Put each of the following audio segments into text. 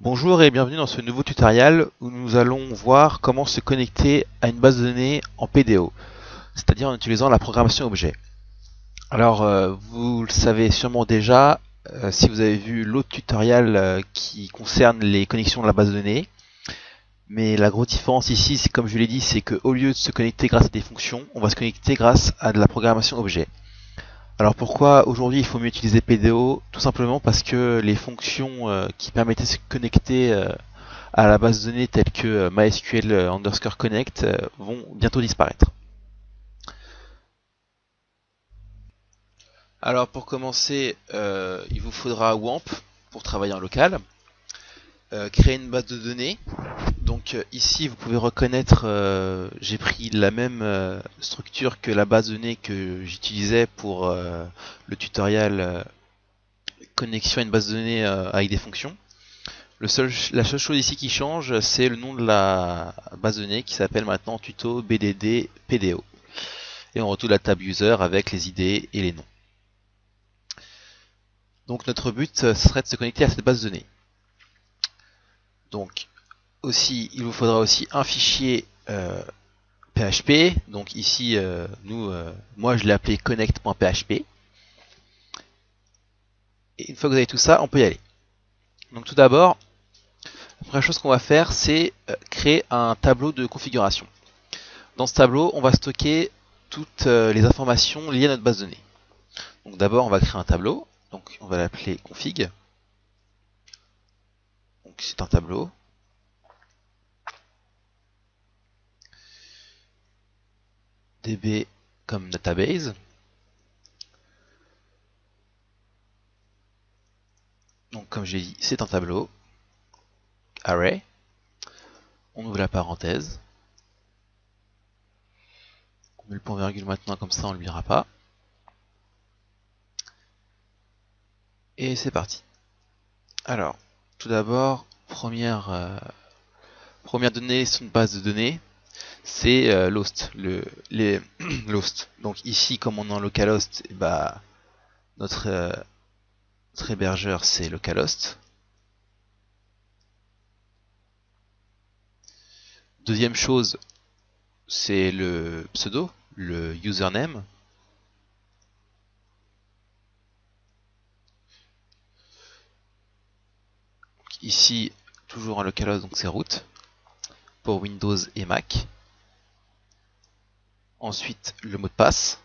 Bonjour et bienvenue dans ce nouveau tutoriel où nous allons voir comment se connecter à une base de données en PDO, c'est-à-dire en utilisant la programmation objet. Alors, vous le savez sûrement déjà, si vous avez vu l'autre tutoriel qui concerne les connexions de la base de données, mais la grosse différence ici, c'est comme je l'ai dit, c'est qu'au lieu de se connecter grâce à des fonctions, on va se connecter grâce à de la programmation objet. Alors pourquoi aujourd'hui il faut mieux utiliser PDO? Tout simplement parce que les fonctions qui permettaient de se connecter à la base de données telles que MySQL underscore connect vont bientôt disparaître. Alors pour commencer, il vous faudra WAMP pour travailler en local, créer une base de données. Donc ici vous pouvez reconnaître, j'ai pris la même structure que la base de données que j'utilisais pour le tutoriel connexion à une base de données avec des fonctions. La seule chose ici qui change, c'est le nom de la base de données qui s'appelle maintenant tuto BDD PDO. Et on retrouve la table user avec les ID et les noms. Donc notre but serait de se connecter à cette base de données. Donc aussi, il vous faudra aussi un fichier PHP. Donc ici, moi je l'ai appelé connect.php. Et une fois que vous avez tout ça, on peut y aller. Donc tout d'abord, la première chose qu'on va faire, c'est créer un tableau de configuration. Dans ce tableau, on va stocker toutes les informations liées à notre base de données. Donc d'abord, on va créer un tableau. Donc on va l'appeler config. Donc c'est un tableau. DB comme database. Donc comme j'ai dit, c'est un tableau. Array. On ouvre la parenthèse. On met le point virgule maintenant, comme ça on ne l'oubliera pas. Et c'est parti. Alors, tout d'abord, première donnée sur une base de données, c'est l'host. L'host. Donc ici, comme on est en localhost, notre hébergeur c'est localhost. Deuxième chose, c'est le pseudo, le username. Ici, toujours en localhost, donc c'est root pour Windows et Mac. Ensuite, le mot de passe.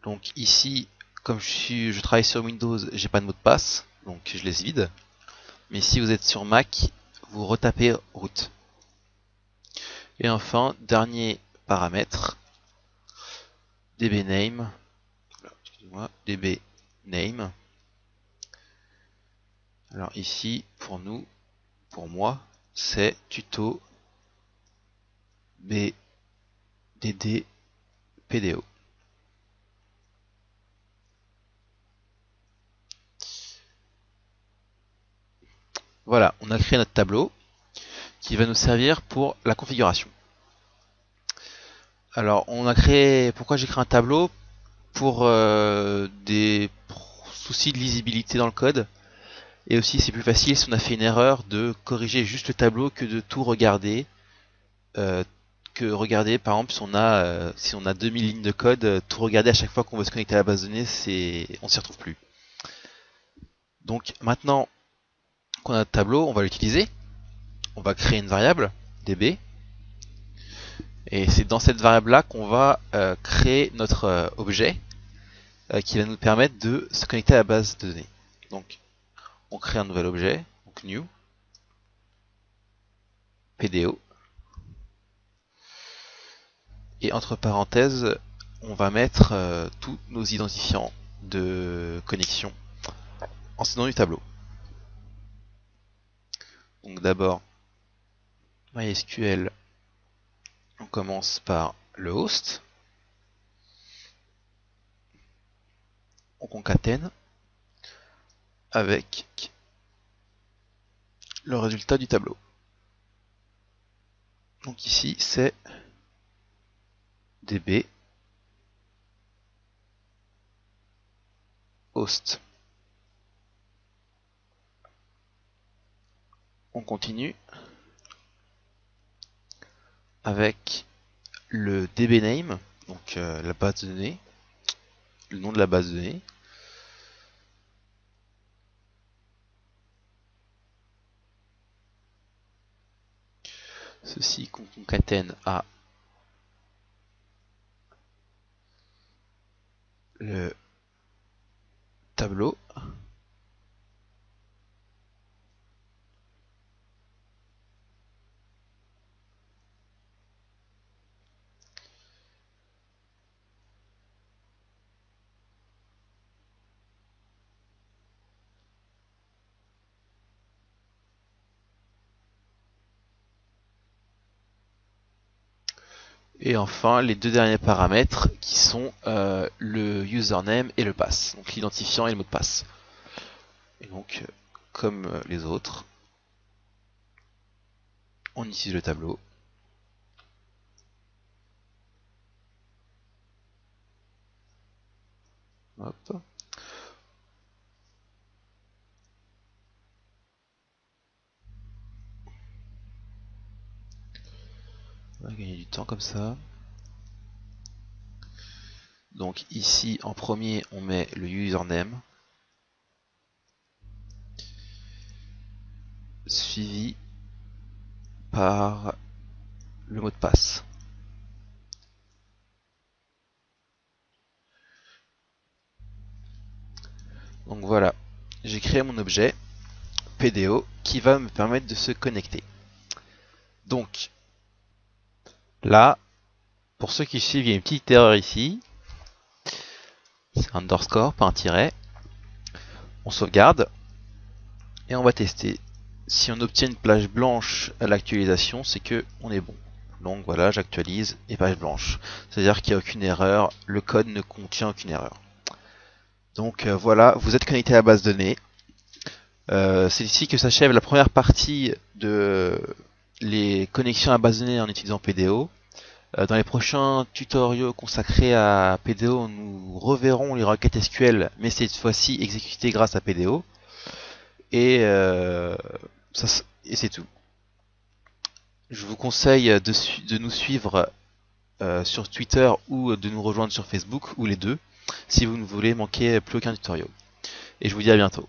Donc ici, comme je travaille sur Windows, j'ai pas de mot de passe, donc je laisse vide. Mais si vous êtes sur Mac, vous retapez root. Et enfin, dernier paramètre, dbname, dbname. Alors ici, pour moi, c'est tuto bdd pdo. Voilà, on a créé notre tableau qui va nous servir pour la configuration. Alors, pourquoi j'ai créé un tableau? Pour des soucis de lisibilité dans le code. Et aussi, c'est plus facile si on a fait une erreur de corriger juste le tableau que de tout regarder. Que regarder, par exemple, si on a 2000 lignes de code, tout regarder à chaque fois qu'on veut se connecter à la base de données, on s'y retrouve plus. Donc maintenant qu'on a notre tableau, on va l'utiliser. On va créer une variable, db. Et c'est dans cette variable-là qu'on va créer notre objet qui va nous permettre de se connecter à la base de données. Donc, on crée un nouvel objet, donc new, PDO, et entre parenthèses, on va mettre tous nos identifiants de connexion en ce nom du tableau. Donc d'abord, MySQL, on commence par le host, on concatène avec le résultat du tableau. Donc ici, c'est db host. on continue avec le dbName, donc la base de données, le nom de la base de données. Ceci qu'on concatène à le tableau. Et enfin, les deux derniers paramètres qui sont le username et le pass, donc l'identifiant et le mot de passe. Et donc, comme les autres, on utilise le tableau. Hop. On va gagner du temps comme ça. Donc ici, en premier, on met le username, suivi par le mot de passe. Donc voilà, j'ai créé mon objet PDO qui va me permettre de se connecter. Donc là, pour ceux qui suivent, il y a une petite erreur ici. C'est un underscore, pas un tiret. On sauvegarde et on va tester. Si on obtient une page blanche à l'actualisation, c'est que on est bon. Donc voilà, j'actualise et page blanche. C'est-à-dire qu'il n'y a aucune erreur, le code ne contient aucune erreur. Donc voilà, vous êtes connecté à la base de données. C'est ici que s'achève la première partie de les connexions à base de données en utilisant PDO. Dans les prochains tutoriaux consacrés à PDO, nous reverrons les requêtes SQL, mais cette fois-ci exécutées grâce à PDO. Et c'est tout. Je vous conseille de nous suivre sur Twitter ou de nous rejoindre sur Facebook, ou les deux, si vous ne voulez manquer plus aucun tutoriel. Et je vous dis à bientôt.